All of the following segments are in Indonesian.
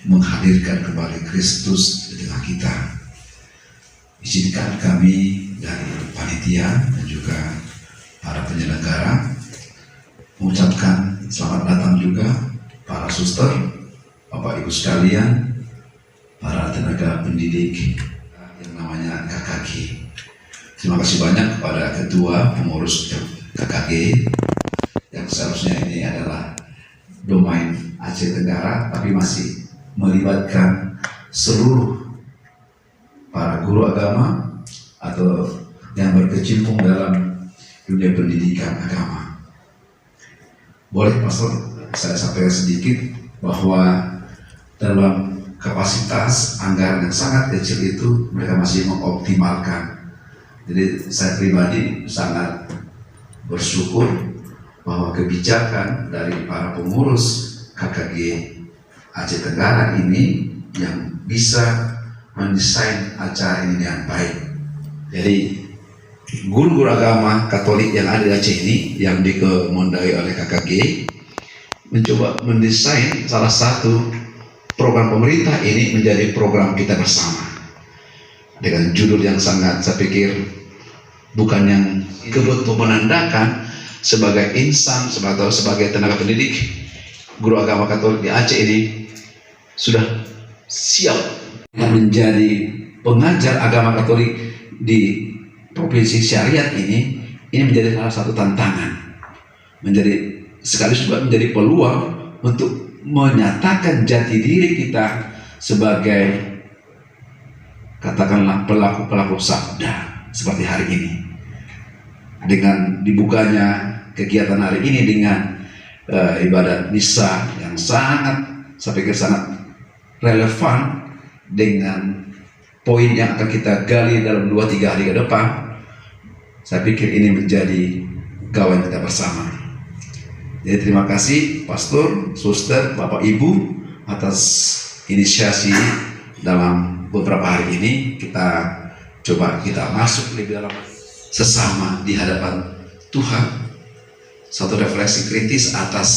menghadirkan kembali Kristus di tengah kita. Izinkan kami dari panitia dan juga para penyelenggara mengucapkan selamat datang juga para suster, Bapak Ibu sekalian, para tenaga pendidik yang namanya KKG. Terima kasih banyak kepada Ketua Pengurus KKG yang seharusnya ini adalah domain Aceh Tenggara, tapi masih melibatkan seluruh para guru agama atau yang berkecimpung dalam dunia pendidikan agama. Boleh Pastor saya sampaikan sedikit bahwa dalam kapasitas anggaran yang sangat kecil itu mereka masih mengoptimalkan. Jadi saya pribadi sangat bersyukur bahwa kebijakan dari para pengurus KKG Aceh Tenggara ini yang bisa mendesain acara ini dengan baik. Jadi guru-guru agama Katolik yang ada di Aceh ini yang dikemandai oleh KKG mencoba mendesain salah satu program pemerintah ini menjadi program kita bersama dengan judul yang sangat, saya pikir bukan yang kebetul menandakan sebagai insan atau sebagai tenaga pendidik guru agama Katolik di Aceh ini sudah siap menjadi pengajar agama Katolik di provinsi syariat ini menjadi salah satu tantangan, menjadi sekaligus juga menjadi peluang untuk menyatakan jati diri kita sebagai katakanlah pelaku-pelaku sabda seperti hari ini. Dengan dibukanya kegiatan hari ini dengan ibadat misa yang sangat, saya pikir sangat relevan dengan poin yang akan kita gali dalam 2-3 hari ke depan. Saya pikir ini menjadi gawain kita bersama. Jadi terima kasih Pastor, Suster, Bapak Ibu atas inisiasi dalam beberapa hari ini. Kita masuk lebih dalam sesama di hadapan Tuhan. Satu refleksi kritis atas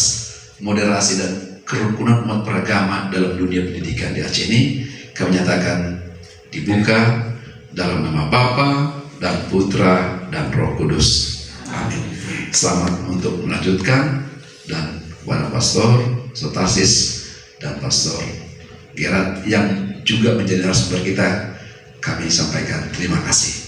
moderasi dan kerukunan umat beragama dalam dunia pendidikan di Aceh ini. Kami nyatakan dibuka dalam nama Bapa dan Putra dan Roh Kudus. Amin. Selamat untuk melanjutkan, dan kepada Pastor Sotarsis dan Pastor Gerard yang juga menjadi narasumber kita, kami sampaikan terima kasih.